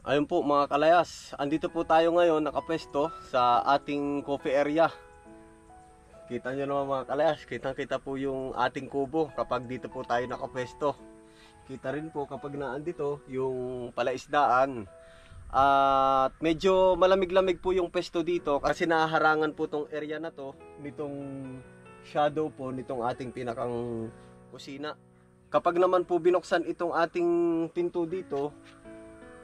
Ayun po mga kalayas, andito po tayo ngayon nakapwesto sa ating coffee area. Kita nyo naman mga kalayas, kitang-kita po yung ating kubo kapag dito po tayo nakapwesto. Kita rin po kapag naandito yung palaisdaan. At medyo malamig-lamig po yung pwesto dito kasi naharangan po tong area na to nitong shadow po nitong ating pinakang kusina. Kapag naman po binuksan itong ating pinto dito,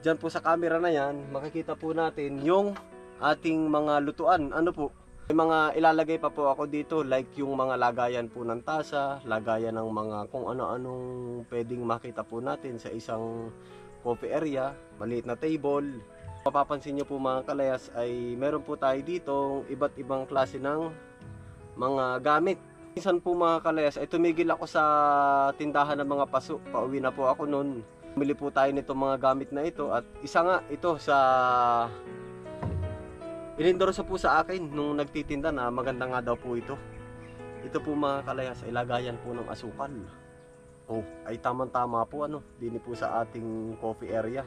diyan po sa camera na yan, makikita po natin yung ating mga lutuan. Ano po? May mga ilalagay pa po ako dito like yung mga lagayan po ng tasa, lagayan ng mga kung ano-anong pwedeng makita po natin sa isang coffee area, maliit na table. Mapapansin nyo po mga kalayas ay meron po tayo dito iba't ibang klase ng mga gamit. Minsan po mga kalayas ay tumigil ako sa tindahan ng mga paso. Pauwi na po ako noon. Bumili po tayo nitong mga gamit na ito at isa nga ito sa inendorso po sa akin nung nagtitinda na maganda nga daw po ito. Ito po mga kalayas ay lagayan po ng asukal. Oh, ay tamang-tama po dini po sa ating coffee area.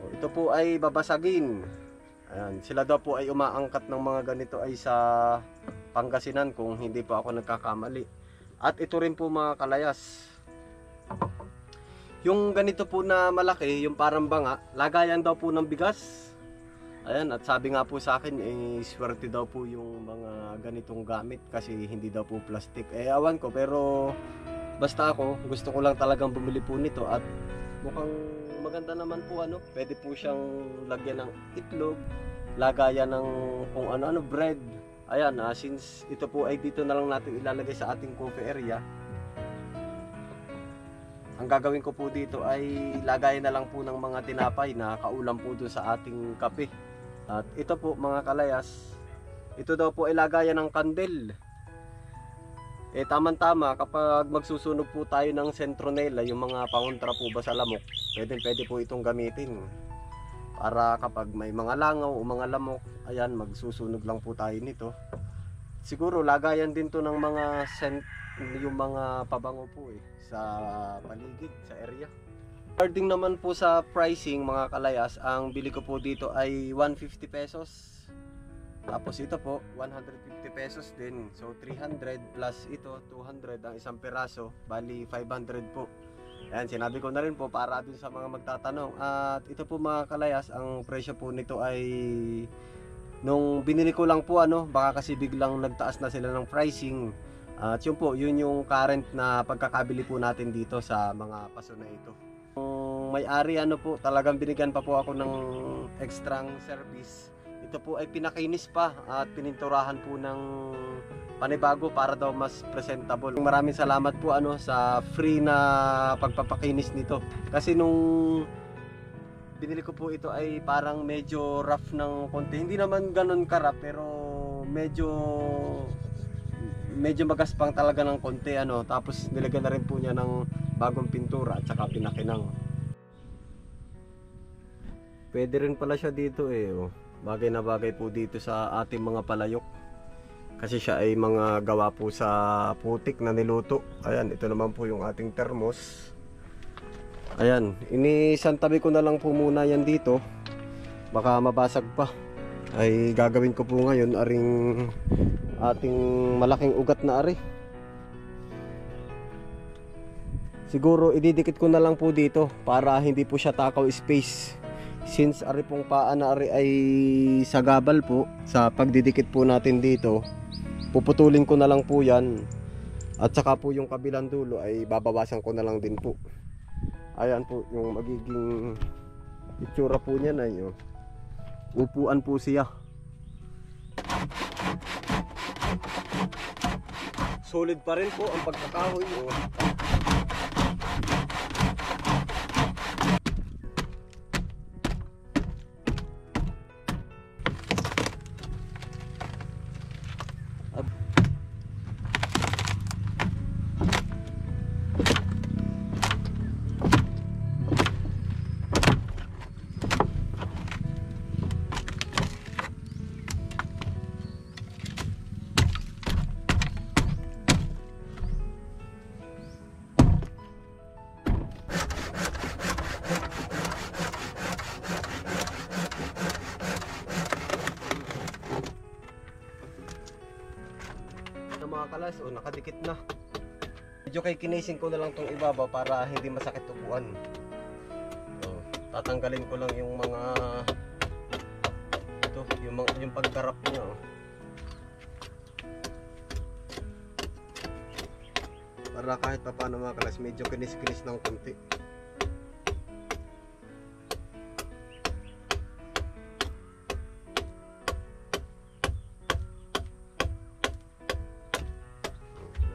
Oh, ito po ay babasagin. Ayan, sila daw po ay umaangkat ng mga ganito ay sa Pangasinan kung hindi po ako nagkakamali. At ito rin po mga kalayas. Yung ganito po na malaki, yung parang banga, lagayan daw po ng bigas. Ayan, at sabi nga po sa akin, swerte daw po yung mga ganitong gamit kasi hindi daw po plastic. Awan ko, pero basta ako, gusto ko lang talagang bumili po nito at mukhang maganda naman po pwede po siyang lagyan ng itlog, lagayan ng kung ano-ano, bread. Ayan, since ito po ay dito na lang natin ilalagay sa ating coffee area, ang gagawin ko po dito ay lagayan na lang po ng mga tinapay na kaulam po doon sa ating kape. At ito po mga kalayas, ito daw po ay lagayan ng kandel. Tamang-tama kapag magsusunog po tayo ng sentronela, yung mga pangontra po ba sa lamok, pwede po itong gamitin. Para kapag may mga langaw o mga lamok, ayan, magsusunog lang po tayo nito. Siguro lagayan din to ng mga yung mga pabango po sa paligid, sa area. Regarding naman po sa pricing mga kalayas, ang bili ko po dito ay 150 pesos. Tapos ito po 150 pesos din. So 300 plus ito 200 ang isang piraso, bali 500 po. Ayan, sinabi ko na rin po para dun sa mga magtatanong. At ito po mga kalayas, ang presyo po nito ay nung binili ko lang po baka kasi biglang nagtaas na sila ng pricing. At yun po, yun yung current na pagkakabili po natin dito sa mga paso na ito. Yung may-ari po, talagang binigyan pa po ako ng extrang service. Ito po ay pinakinis pa at pininturahan po ng panibago para daw mas presentable. Maraming salamat po sa free na pagpapakinis nito. Kasi nung binili ko po ito ay parang medyo rough ng konti. Hindi naman ganun ka-rough pero medyo magaspang talaga ng konti tapos nilagyan na rin po niya ng bagong pintura at saka pinakinang. Pwede rin pala siya dito bagay na bagay po dito sa ating mga palayok kasi siya ay mga gawa po sa putik na niluto. Ayan, ito naman po yung ating thermos. Ayan, inisantabi ko na lang po muna yan dito, baka mabasag pa. Ay gagawin ko po ngayon aring ating malaking ugat na ari. Siguro ididikit ko na lang po dito para hindi po siya takaw space. Since ari pong paa na ari ay sagabal po, sa pagdidikit po natin dito, puputulin ko na lang po yan. At saka po yung kabilang dulo ay babawasan ko na lang din po. Ayan po yung magiging itsura po niya na yun. Upuan po siya. Solid pa rin po ang pagkakahoy kalas, o nakadikit na. Medyo kay kinising ko na lang tong ibabaw para hindi masakit upuan. So, tatanggalin ko lang yung mga ito, yung pagkarap niya. Oh. Para kahit pa paano mga kalas, medyo kinis-kinis ng konti.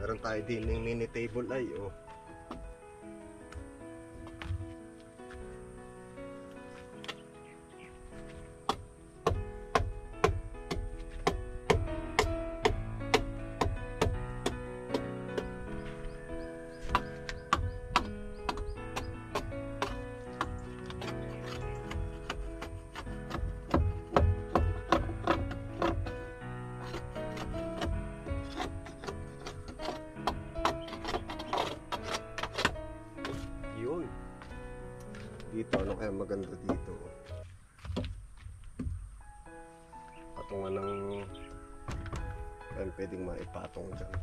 Meron tayo din ng mini table ay oh. Dito, ano kaya maganda dito? Patungan ng kaya pwedeng maipatong dyan.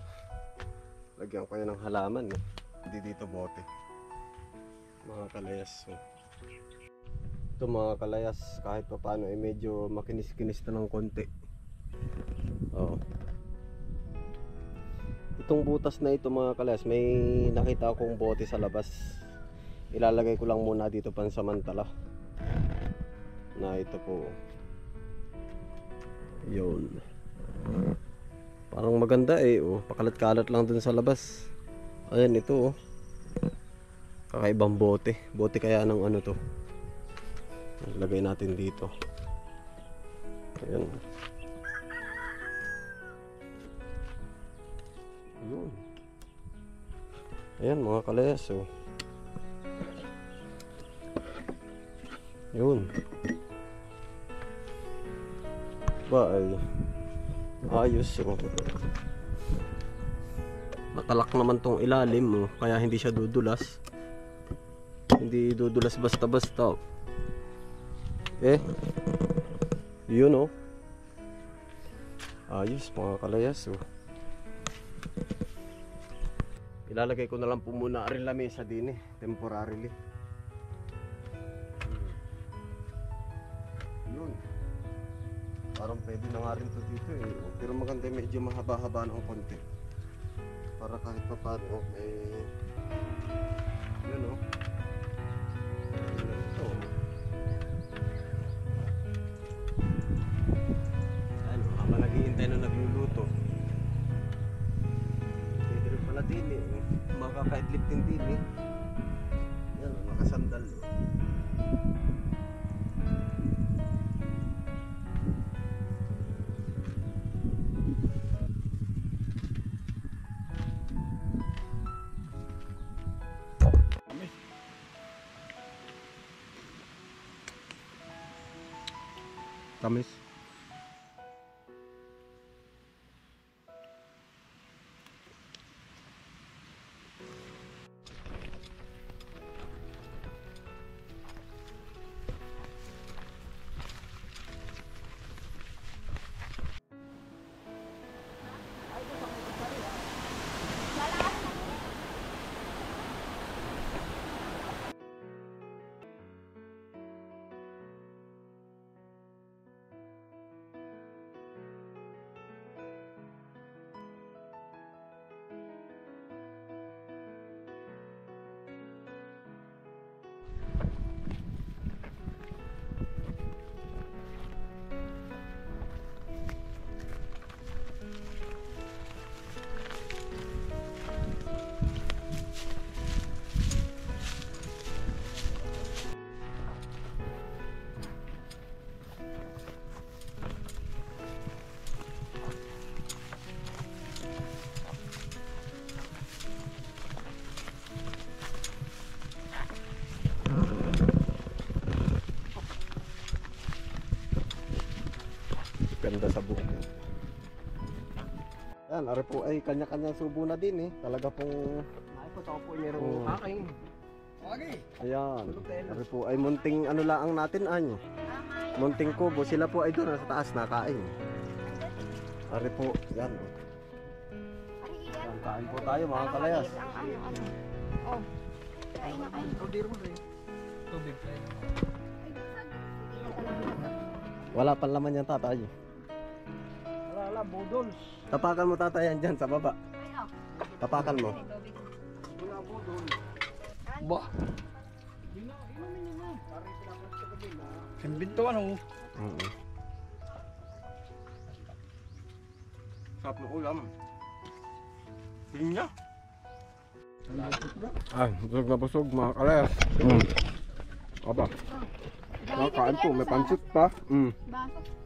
Lagyan ko yan ng halaman eh. Hindi dito bote. Mga kalayas. Ito mga kalayas, kahit pa paano eh medyo makinis-kinis na ng konti. Oh. Itong butas na ito mga kalayas, may nakita akong bote sa labas. Ilalagay ko lang muna dito pansamantala na ito po. Yun. Parang maganda eh oh. Pakalat-kalat lang dun sa labas. Ayan ito oh. Kakaibang bote. Bote kaya ng ano to. Lagay natin dito. Ayan. Yun. Ayan mga kalayas oh. Yun. Ba ay ayos oh. Matalak naman tong ilalim oh, kaya hindi siya dudulas. Hindi dudulas basta-basta. Eh. Yun oh. Ayos mga kalayas oh. Ilalagay ko na lang po muna rin lamesa din eh, temporarily. Yun. Parang pwede na nga rin to dito eh. Pero maganda medyo mahaba-haba ng konti. Para kahit pa paano may yun o. Ito. Ano, habang naghihintay na nagluluto. Pwede rin pala din eh. Makakaidlip din din eh. Yan o, nakasandal o. Tamis. Ganda sa buhok. Yan, ari po ay kanya-kanyang subo na din eh. Talaga pong ay po ako po merong kaking. Okay. Ayan. Ari po ay munting ano laang natin anyo. Munting kubo, sila po ay doon sa taas nakain. Ari po, yan. Kain po tayo mga kalayas. Ang ano. Oh. Kain na kain. Tubig mo rin. Tubig tayo. Wala pang laman yan tatay. Wala, budols. Tapakan mo tatay yan dyan sa baba. Tapakan mo. Wala budol. Ba? Inumin niyo na. Pare pinapos sa gabi na. Simbinto ano? Sarap ng ulam. Pinya. Ay, busog na busog mga kalayas. Aba. Kain po, may pansit pa. Baso.